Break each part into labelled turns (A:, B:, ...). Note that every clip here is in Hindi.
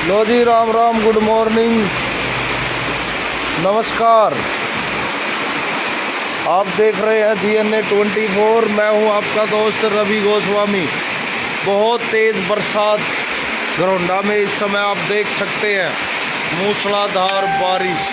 A: लो जी, राम राम, गुड मॉर्निंग, नमस्कार। आप देख रहे हैं GNA 24। मैं हूं आपका दोस्त रवि गोस्वामी। बहुत तेज़ बरसात घरौंडा में इस समय आप देख सकते हैं। मूसलाधार बारिश,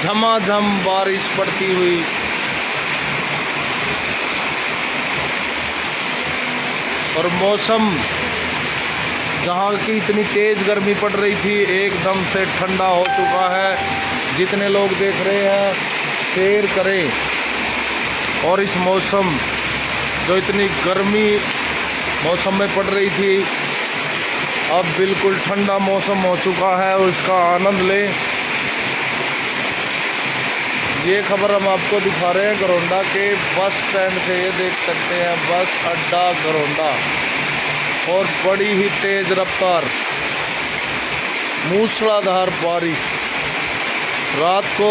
A: झमाझम बारिश पड़ती हुई। और मौसम जहाँ की इतनी तेज़ गर्मी पड़ रही थी एकदम से ठंडा हो चुका है। जितने लोग देख रहे हैं शेयर करें। और इस मौसम जो इतनी गर्मी मौसम में पड़ रही थी, अब बिल्कुल ठंडा मौसम हो चुका है, उसका आनंद लें। ये खबर हम आपको दिखा रहे हैं घरौंडा के बस स्टैंड से। ये देख सकते हैं बस अड्डा घरौंडा, और बड़ी ही तेज़ रफ्तार मूसलाधार बारिश। रात को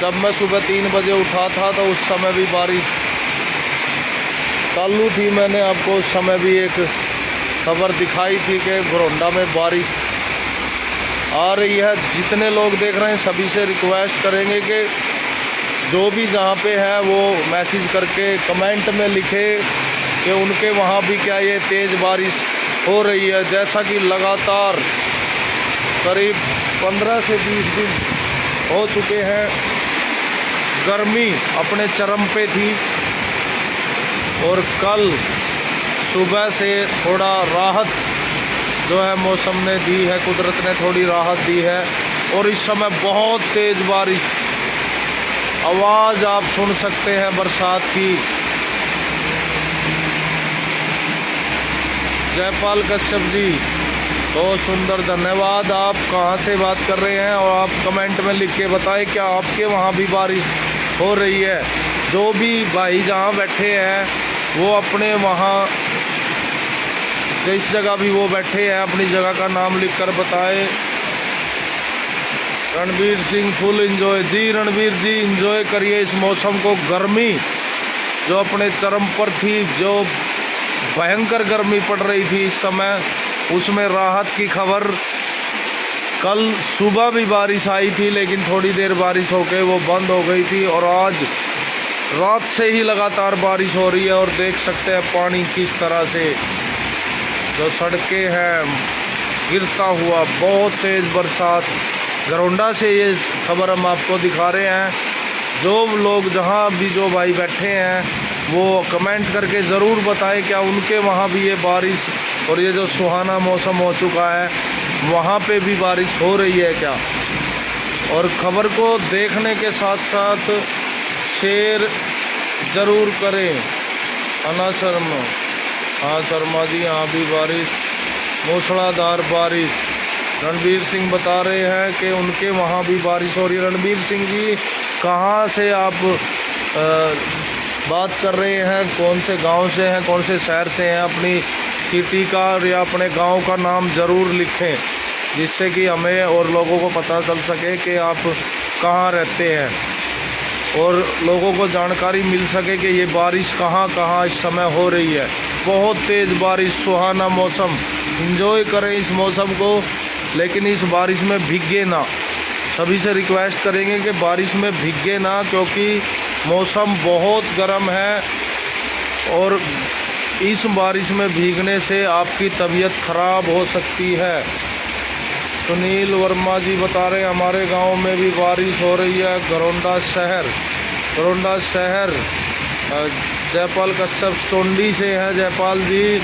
A: जब मैं सुबह 3 बजे उठा था तो उस समय भी बारिश चालू थी। मैंने आपको उस समय भी एक खबर दिखाई थी कि घरौंडा में बारिश आ रही है। जितने लोग देख रहे हैं सभी से रिक्वेस्ट करेंगे कि जो भी जहाँ पे है वो मैसेज करके कमेंट में लिखे कि उनके वहाँ भी क्या ये तेज़ बारिश हो रही है। जैसा कि लगातार करीब 15 से 20 दिन हो चुके हैं, गर्मी अपने चरम पे थी। और कल सुबह से थोड़ा राहत जो है मौसम ने दी है, कुदरत ने थोड़ी राहत दी है। और इस समय बहुत तेज़ बारिश, आवाज़ आप सुन सकते हैं बरसात की। जयपाल कश्यप जी, बहुत सुंदर, धन्यवाद। आप कहाँ से बात कर रहे हैं और आप कमेंट में लिख के बताएं क्या आपके वहाँ भी बारिश हो रही है। जो भी भाई जहाँ बैठे हैं वो अपने वहाँ जिस जगह भी वो बैठे हैं अपनी जगह का नाम लिखकर बताएं। Ranveer Singh full enjoy. जी रणवीर जी, एंजॉय करिए इस मौसम को। गर्मी जो अपने चरम पर थी, जो भयंकर गर्मी पड़ रही थी इस समय, उसमें राहत की खबर। कल सुबह भी बारिश आई थी लेकिन थोड़ी देर बारिश होकर वो बंद हो गई थी। और आज रात से ही लगातार बारिश हो रही है। और देख सकते हैं पानी किस तरह से जो सड़कें हैं गिरता हुआ। बहुत तेज़ बरसात घरौंडा से ये खबर हम आपको दिखा रहे हैं। जो लोग जहाँ भी जो भाई बैठे हैं वो कमेंट करके ज़रूर बताएं क्या उनके वहाँ भी ये बारिश और ये जो सुहाना मौसम हो चुका है वहाँ पे भी बारिश हो रही है क्या। और ख़बर को देखने के साथ साथ शेयर ज़रूर करें। अना शर्मा, हाँ शर्मा जी, यहाँ भी बारिश, मूसलाधार बारिश। रणवीर सिंह बता रहे हैं कि उनके वहाँ भी बारिश हो रही है। रणवीर सिंह जी, कहाँ से आप बात कर रहे हैं, कौन से गांव से हैं, कौन से शहर से हैं? अपनी सिटी का या अपने गांव का नाम ज़रूर लिखें, जिससे कि हमें और लोगों को पता चल सके कि आप कहाँ रहते हैं और लोगों को जानकारी मिल सके कि ये बारिश कहाँ कहाँ इस समय हो रही है। बहुत तेज़ बारिश, सुहाना मौसम, एंजॉय करें इस मौसम को, लेकिन इस बारिश में भीगे ना। सभी से रिक्वेस्ट करेंगे कि बारिश में भीगे ना, क्योंकि मौसम बहुत गर्म है और इस बारिश में भीगने से आपकी तबीयत ख़राब हो सकती है। सुनील वर्मा जी बता रहे हैं हमारे गांव में भी बारिश हो रही है। घरौंडा शहर जयपाल कश्यप स्टोंडी से है जयपाल जी,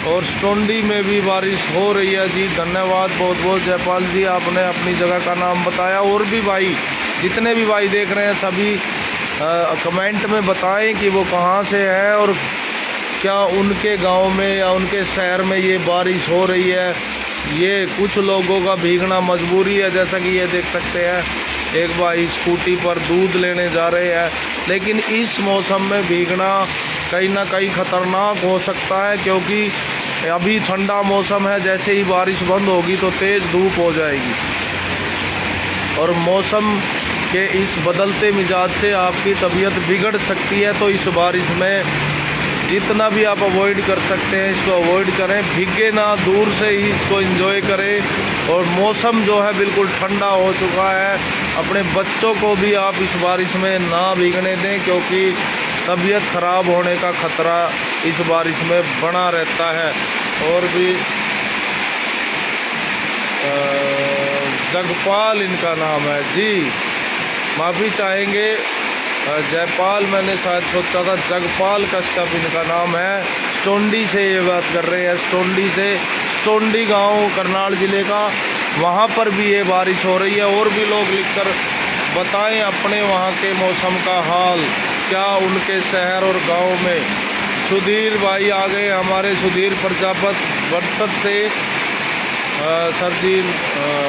A: और स्टोंडी में भी बारिश हो रही है। जी धन्यवाद बहुत बहुत जयपाल जी, आपने अपनी जगह का नाम बताया। और भी भाई, जितने भी भाई देख रहे हैं सभी कमेंट में बताएं कि वो कहाँ से है और क्या उनके गांव में या उनके शहर में ये बारिश हो रही है। ये कुछ लोगों का भीगना मजबूरी है, जैसा कि ये देख सकते हैं एक भाई स्कूटी पर दूध लेने जा रहे हैं। लेकिन इस मौसम में भीगना कहीं ना कहीं ख़तरनाक हो सकता है, क्योंकि अभी ठंडा मौसम है, जैसे ही बारिश बंद होगी तो तेज़ धूप हो जाएगी। और मौसम के इस बदलते मिजाज से आपकी तबीयत बिगड़ सकती है। तो इस बारिश में जितना भी आप अवॉइड कर सकते हैं इसको अवॉइड करें, भीगे ना, दूर से ही इसको एंजॉय करें। और मौसम जो है बिल्कुल ठंडा हो चुका है, अपने बच्चों को भी आप इस बारिश में ना भीगने दें क्योंकि तबीयत ख़राब होने का ख़तरा इस बारिश में बना रहता है। और भी जगपाल इनका नाम है जी, माफ़ी चाहेंगे जयपाल, मैंने शायद सोचा था जगपाल कश्यप इनका नाम है। स्टोंडी से ये बात कर रहे हैं, स्टोंडी से, स्टोंडी गांव करनाल ज़िले का, वहाँ पर भी ये बारिश हो रही है। और भी लोग लिखकर बताएं अपने वहाँ के मौसम का हाल, क्या उनके शहर और गांव में। सुधीर भाई आ गए हमारे, सुधीर प्रजापत बरसत से। सर जी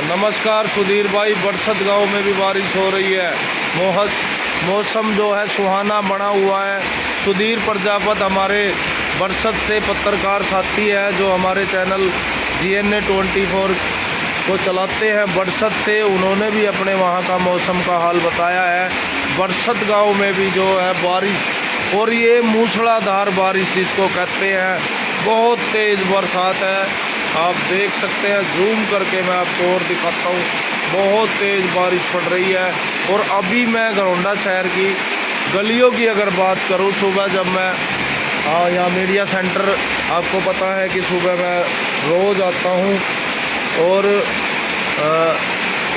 A: नमस्कार सुधीर भाई, बरसत गांव में भी बारिश हो रही है, मौसम जो है सुहाना बना हुआ है। सुधीर प्रजापत हमारे बरसत से पत्रकार साथी है जो हमारे चैनल GNA 24 को चलाते हैं बरसत से, उन्होंने भी अपने वहाँ का मौसम का हाल बताया है। बरसत गांव में भी जो है बारिश, और ये मूसलाधार बारिश जिसको कहते हैं, बहुत तेज़ बरसात है। आप देख सकते हैं, जूम करके मैं आपको और दिखाता हूँ, बहुत तेज़ बारिश पड़ रही है। और अभी मैं घरौंडा शहर की गलियों की अगर बात करूँ, सुबह जब मैं यहाँ मीडिया सेंटर, आपको पता है कि सुबह मैं रोज़ आता हूँ, और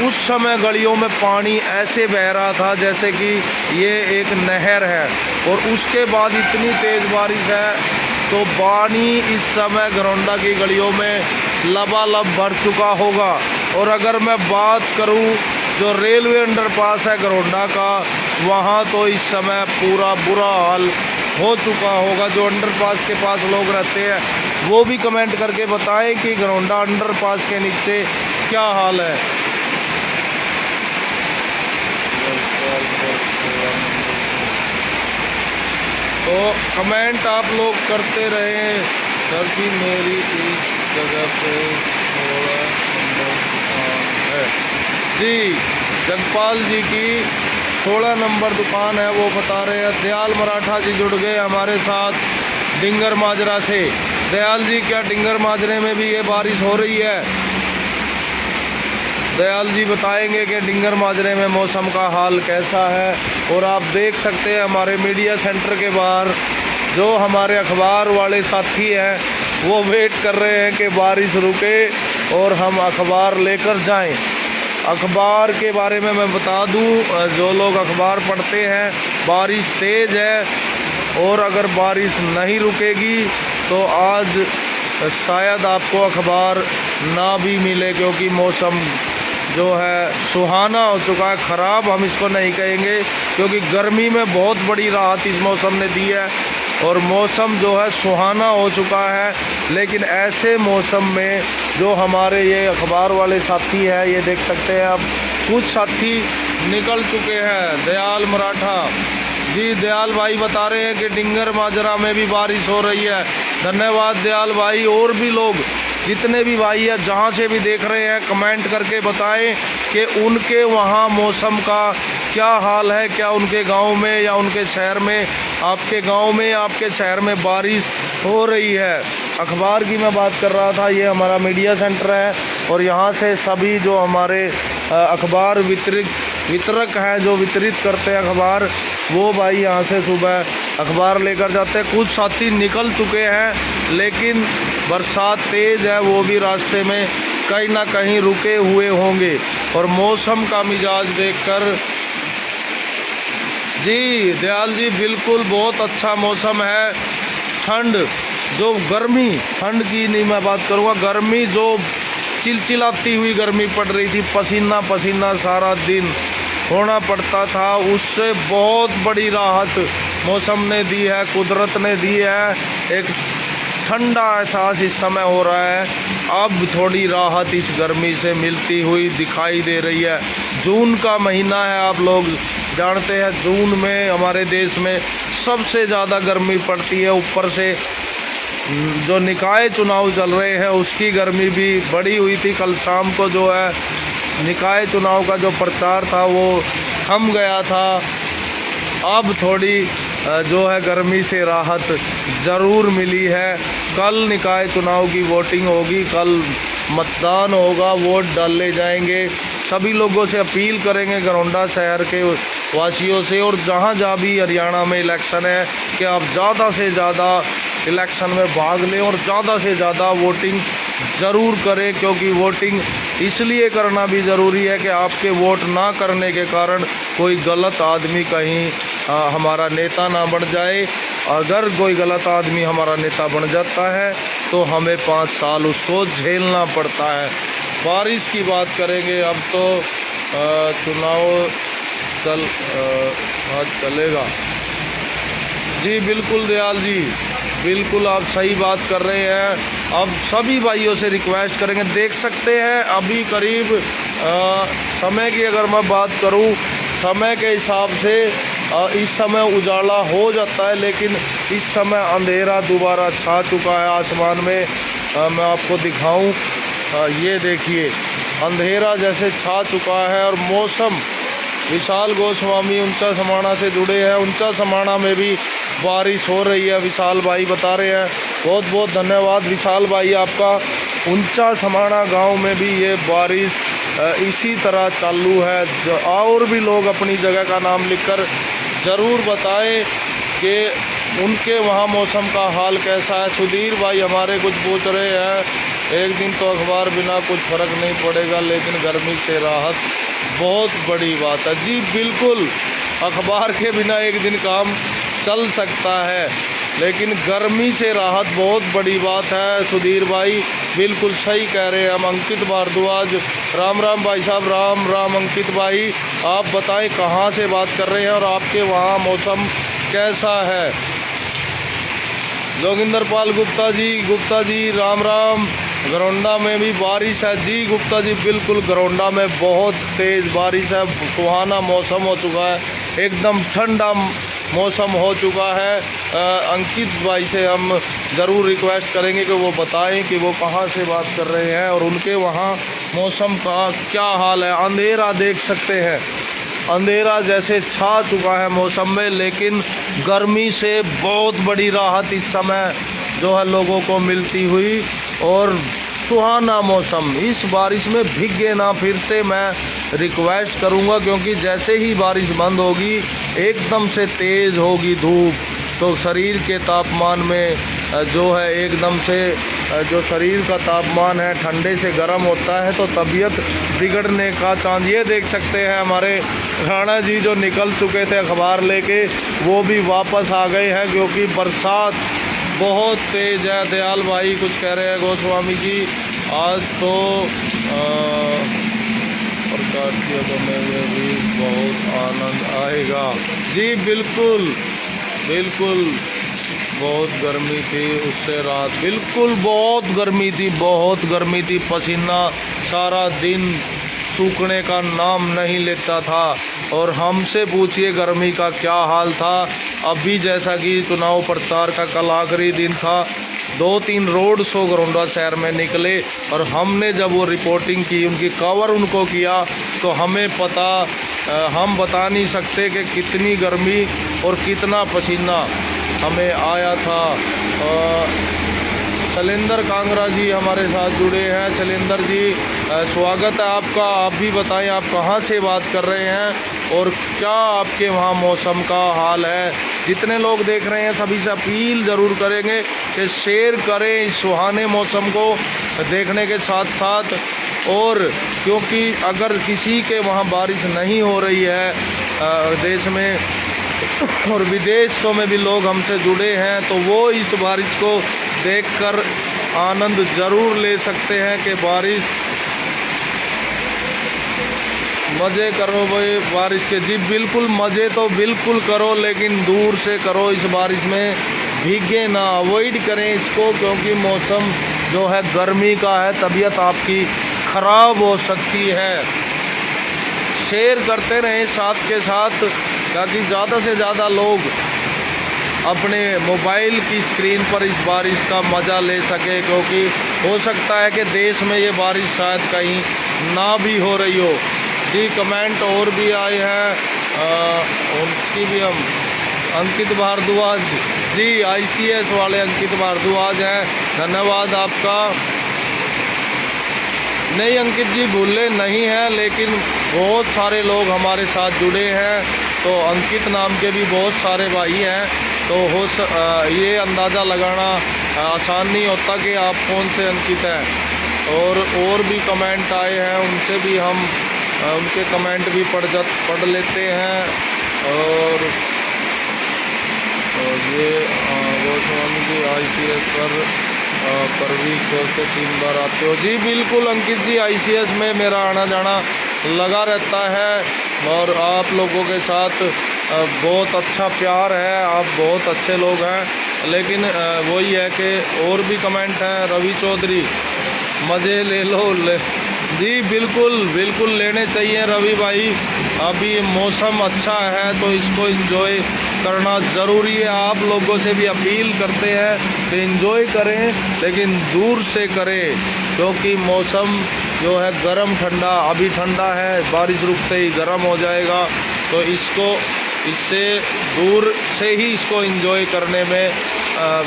A: उस समय गलियों में पानी ऐसे बह रहा था जैसे कि ये एक नहर है। और उसके बाद इतनी तेज़ बारिश है तो पानी इस समय घरौंडा की गलियों में लबालब भर चुका होगा। और अगर मैं बात करूं जो रेलवे अंडरपास है घरौंडा का, वहां तो इस समय पूरा बुरा हाल हो चुका होगा। जो अंडरपास के पास लोग रहते हैं वो भी कमेंट करके बताएं कि घरौंडा अंडरपास के नीचे क्या हाल है। तो कमेंट आप लोग करते रहें सर कि मेरी इस जगह पे थोड़ा दुकान है जी, जगपाल जी की 16 नंबर दुकान है वो बता रहे हैं। दयाल मराठा जी जुड़ गए हमारे साथ डिंगर माजरा से। दयाल जी, क्या डिंगर माजरे में भी ये बारिश हो रही है? दयाल जी बताएंगे कि डिंगर माजरे में मौसम का हाल कैसा है। और आप देख सकते हैं हमारे मीडिया सेंटर के बाहर जो हमारे अखबार वाले साथी हैं वो वेट कर रहे हैं कि बारिश रुके और हम अखबार लेकर जाएं। अखबार के बारे में मैं बता दूं, जो लोग अखबार पढ़ते हैं, बारिश तेज़ है और अगर बारिश नहीं रुकेगी तो आज शायद आपको अखबार ना भी मिले क्योंकि मौसम जो है सुहाना हो चुका है। ख़राब हम इसको नहीं कहेंगे क्योंकि गर्मी में बहुत बड़ी राहत इस मौसम ने दी है और मौसम जो है सुहाना हो चुका है। लेकिन ऐसे मौसम में जो हमारे ये अखबार वाले साथी हैं, ये देख सकते हैं आप, कुछ साथी निकल चुके हैं। दयाल मराठा जी, दयाल भाई बता रहे हैं कि डिंगर माजरा में भी बारिश हो रही है। धन्यवाद दयाल भाई। और भी लोग जितने भी भाई हैं जहाँ से भी देख रहे हैं कमेंट करके बताएं कि उनके वहाँ मौसम का क्या हाल है, क्या उनके गांव में या उनके शहर में, आपके गांव में आपके शहर में बारिश हो रही है। अखबार की मैं बात कर रहा था, ये हमारा मीडिया सेंटर है और यहाँ से सभी जो हमारे अखबार वितरक हैं जो वितरित करते हैं अखबार, वो भाई यहाँ से सुबह अखबार लेकर जाते हैं। कुछ साथी निकल चुके हैं लेकिन बरसात तेज़ है, वो भी रास्ते में कहीं ना कहीं रुके हुए होंगे। और मौसम का मिजाज देखकर जी, दयाल जी बिल्कुल बहुत अच्छा मौसम है। ठंड जो गर्मी, ठंड की नहीं मैं बात करूँगा, गर्मी जो चिलचिलाती हुई गर्मी पड़ रही थी, पसीना पसीना सारा दिन होना पड़ता था, उससे बहुत बड़ी राहत मौसम ने दी है, कुदरत ने दी है। एक ठंडा एहसास इस समय हो रहा है। अब थोड़ी राहत इस गर्मी से मिलती हुई दिखाई दे रही है। जून का महीना है, आप लोग जानते हैं जून में हमारे देश में सबसे ज़्यादा गर्मी पड़ती है। ऊपर से जो निकाय चुनाव चल रहे हैं उसकी गर्मी भी बढ़ी हुई थी। कल शाम को जो है निकाय चुनाव का जो प्रचार था वो थम गया था। अब थोड़ी जो है गर्मी से राहत ज़रूर मिली है। कल निकाय चुनाव की वोटिंग होगी, कल मतदान होगा, वोट डाले जाएंगे। सभी लोगों से अपील करेंगे गरौंडा शहर के वासियों से और जहाँ भी हरियाणा में इलेक्शन है कि आप ज़्यादा से ज़्यादा इलेक्शन में भाग लें और ज़्यादा से ज़्यादा वोटिंग ज़रूर करें, क्योंकि वोटिंग इसलिए करना भी ज़रूरी है कि आपके वोट ना करने के कारण कोई गलत आदमी कहीं हमारा नेता ना बन जाए। अगर कोई गलत आदमी हमारा नेता बन जाता है तो हमें 5 साल उसको झेलना पड़ता है। बारिश की बात करेंगे, अब तो चुनाव आज चलेगा। जी बिल्कुल दयाल जी, बिल्कुल आप सही बात कर रहे हैं। अब सभी भाइयों से रिक्वेस्ट करेंगे, देख सकते हैं अभी करीब समय की अगर मैं बात करूं, समय के हिसाब से इस समय उजाला हो जाता है, लेकिन इस समय अंधेरा दोबारा छा चुका है आसमान में। मैं आपको दिखाऊं, ये देखिए अंधेरा जैसे छा चुका है और मौसम। विशाल गोस्वामी ऊंचा समाना से जुड़े हैं, ऊंचा समाना में भी बारिश हो रही है, विशाल भाई बता रहे हैं। बहुत बहुत धन्यवाद विशाल भाई आपका। ऊंचा समाना गांव में भी ये बारिश इसी तरह चालू है। जो और भी लोग अपनी जगह का नाम लिखकर ज़रूर बताएं कि उनके वहाँ मौसम का हाल कैसा है। सुधीर भाई हमारे कुछ पूछ रहे हैं, एक दिन तो अखबार बिना कुछ फ़र्क नहीं पड़ेगा, लेकिन गर्मी से राहत बहुत बड़ी बात है। जी बिल्कुल, अखबार के बिना एक दिन काम चल सकता है, लेकिन गर्मी से राहत बहुत बड़ी बात है। सुधीर भाई बिल्कुल सही कह रहे हैं हम। अंकित भारद्वाज, राम राम भाई साहब, राम राम अंकित भाई। आप बताएं कहाँ से बात कर रहे हैं और आपके वहाँ मौसम कैसा है। जोगिंदर पाल गुप्ता जी राम राम। गरौंडा में भी बारिश है। जी गुप्ता जी बिल्कुल, गरौंडा में बहुत तेज़ बारिश है, सुहाना मौसम हो चुका है, एकदम ठंडा मौसम हो चुका है। अंकित भाई से हम ज़रूर रिक्वेस्ट करेंगे कि वो बताएं कि वो कहाँ से बात कर रहे हैं और उनके वहाँ मौसम का क्या हाल है। अंधेरा देख सकते हैं, अंधेरा जैसे छा चुका है मौसम में, लेकिन गर्मी से बहुत बड़ी राहत इस समय जो है लोगों को मिलती हुई और सुहाना मौसम। इस बारिश में भीगे ना, फिर से मैं रिक्वेस्ट करूंगा, क्योंकि जैसे ही बारिश बंद होगी एकदम से तेज़ होगी धूप, तो शरीर के तापमान में जो है एकदम से जो शरीर का तापमान है ठंडे से गर्म होता है, तो तबीयत बिगड़ने का चांस। ये देख सकते हैं हमारे राणा जी जो निकल चुके थे अखबार लेके, वो भी वापस आ गए हैं, क्योंकि बरसात बहुत तेज़ है। दयाल भाई कुछ कह रहे हैं गोस्वामी जी, आज तो प्रकाश किया समय में भी बहुत आनंद आएगा। जी बिल्कुल बिल्कुल, बहुत गर्मी थी, उससे रात बिल्कुल बहुत गर्मी थी, पसीना सारा दिन सूखने का नाम नहीं लेता था। और हमसे पूछिए गर्मी का क्या हाल था। अभी जैसा कि चुनाव प्रचार का कल आखिरी दिन था, 2-3 रोड शो गरौंडा शहर में निकले और हमने जब वो रिपोर्टिंग की, उनकी कवर उनको किया, तो हमें पता, हम बता नहीं सकते कि कितनी गर्मी और कितना पसीना हमें आया था। शैलेंद्र कांगरा जी हमारे साथ जुड़े हैं। शैलेंद्र जी स्वागत है आपका। आप भी बताएं आप कहाँ से बात कर रहे हैं और क्या आपके वहाँ मौसम का हाल है। जितने लोग देख रहे हैं सभी से अपील ज़रूर करेंगे कि शेयर करें इस सुहाने मौसम को देखने के साथ साथ। और क्योंकि अगर किसी के वहाँ बारिश नहीं हो रही है देश में और विदेशों में भी लोग हमसे जुड़े हैं, तो वो इस बारिश को देखकर आनंद ज़रूर ले सकते हैं कि बारिश मज़े करो भाई बारिश के। जी बिल्कुल, मज़े तो बिल्कुल करो, लेकिन दूर से करो, इस बारिश में भीगे ना, अवॉइड करें इसको, क्योंकि मौसम जो है गर्मी का है, तबीयत आपकी ख़राब हो सकती है। शेयर करते रहें साथ के साथ, ताकि ज़्यादा से ज़्यादा लोग अपने मोबाइल की स्क्रीन पर इस बारिश का मज़ा ले सके, क्योंकि हो सकता है कि देश में ये बारिश शायद कहीं ना भी हो रही हो। जी कमेंट और भी आए हैं, उनकी भी हम अंकित भारद्वाज जी, ICS वाले अंकित भारद्वाज हैं, धन्यवाद आपका। नहीं अंकित जी, भूले नहीं हैं, लेकिन बहुत सारे लोग हमारे साथ जुड़े हैं, तो अंकित नाम के भी बहुत सारे भाई हैं, तो ये अंदाज़ा लगाना आसान नहीं होता कि आप कौन से अंकित हैं। और भी कमेंट आए हैं, उनसे भी हम उनके कमेंट भी पढ़ लेते हैं। और ये गोस्वामी जी, ICS पर भी से 3 बार आते हो जी? बिल्कुल अंकित जी, ICS में मेरा आना जाना लगा रहता है और आप लोगों के साथ बहुत अच्छा प्यार है, आप बहुत अच्छे लोग हैं। लेकिन वही है कि और भी कमेंट हैं। रवि चौधरी, मज़े ले लो जी, बिल्कुल लेने चाहिए रवि भाई। अभी मौसम अच्छा है तो इसको एंजॉय करना ज़रूरी है। आप लोगों से भी अपील करते हैं कि एंजॉय करें, लेकिन दूर से करें, क्योंकि मौसम जो है गर्म ठंडा, अभी ठंडा है, बारिश रुकते ही गर्म हो जाएगा, तो इससे दूर से ही इसको एंजॉय करने में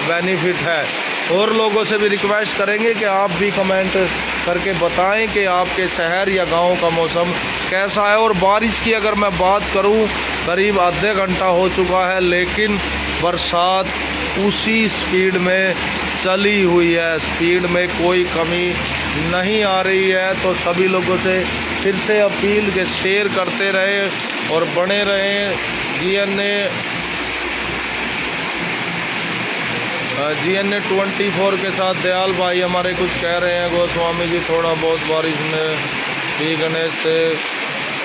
A: बेनिफिट है। और लोगों से भी रिक्वेस्ट करेंगे कि आप भी कमेंट करके बताएं कि आपके शहर या गांव का मौसम कैसा है। और बारिश की अगर मैं बात करूं, करीब आधे घंटा हो चुका है, लेकिन बरसात उसी स्पीड में चली हुई है, स्पीड में कोई कमी नहीं आ रही है। तो सभी लोगों से फिर से अपील के शेयर करते रहे और बने रहें। GNA 24 के साथ दयाल भाई हमारे कुछ कह रहे हैं, गोस्वामी जी थोड़ा बहुत बारिश में भीगने से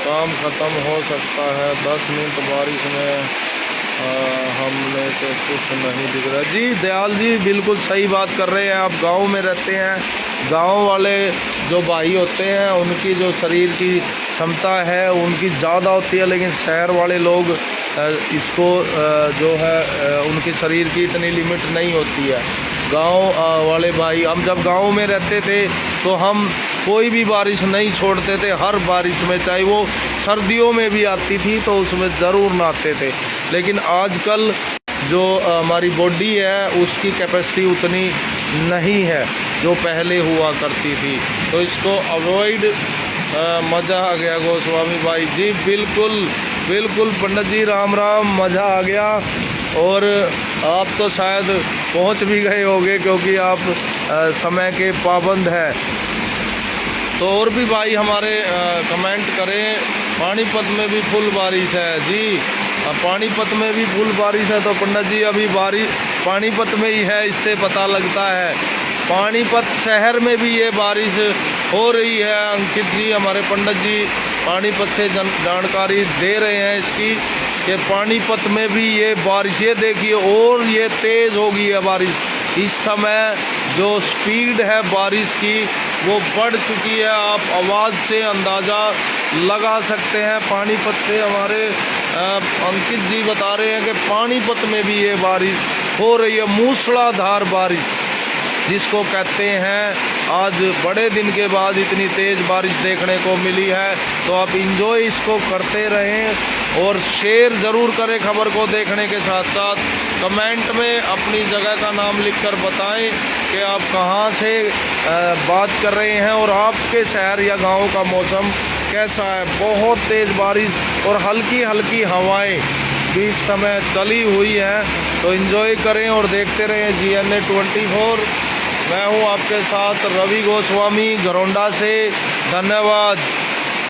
A: काम ख़त्म हो सकता है, 10 मिनट बारिश में हमने तो कुछ नहीं दिख रहा। जी दयाल जी, बिल्कुल सही बात कर रहे हैं आप। गांव में रहते हैं, गांव वाले जो भाई होते हैं उनकी जो शरीर की क्षमता है उनकी ज़्यादा होती है, लेकिन शहर वाले लोग इसको जो है उनके शरीर की इतनी लिमिट नहीं होती है। गांव वाले भाई, हम जब गांव में रहते थे तो हम कोई भी बारिश नहीं छोड़ते थे, हर बारिश में, चाहे वो सर्दियों में भी आती थी तो उसमें ज़रूर नहाते थे। लेकिन आजकल जो हमारी बॉडी है उसकी कैपेसिटी उतनी नहीं है जो पहले हुआ करती थी, तो इसको अवॉइड। मज़ा आ गया गोस्वामी भाई जी, बिल्कुल पंडित जी, राम राम, मज़ा आ गया। और आप तो शायद पहुंच भी गए होंगे क्योंकि आप समय के पाबंद हैं। तो और भी भाई हमारे कमेंट करें। पानीपत में भी फुल बारिश है जी, पानीपत में भी फुल बारिश है। तो पंडित जी अभी बारिश पानीपत में ही है, इससे पता लगता है। पानीपत शहर में भी ये बारिश हो रही है। अंकित जी, हमारे पंडित जी पानीपत से जानकारी दे रहे हैं इसकी कि पानीपत में भी ये बारिश, ये देखिए, और ये तेज़ हो गई है बारिश। इस समय जो स्पीड है बारिश की वो बढ़ चुकी है, आप आवाज़ से अंदाज़ा लगा सकते हैं। पानीपत से हमारे अंकित जी बता रहे हैं कि पानीपत में भी ये बारिश हो रही है, मूसलाधार बारिश जिसको कहते हैं। आज बड़े दिन के बाद इतनी तेज़ बारिश देखने को मिली है, तो आप इंजॉय इसको करते रहें और शेयर ज़रूर करें खबर को देखने के साथ साथ। कमेंट में अपनी जगह का नाम लिखकर बताएं कि आप कहां से बात कर रहे हैं और आपके शहर या गांव का मौसम कैसा है। बहुत तेज़ बारिश और हल्की हवाएं भी इस समय चली हुई है, तो एंजॉय करें और देखते रहें GNA 24। मैं हूं आपके साथ रवि गोस्वामी, घरौंडा से। धन्यवाद।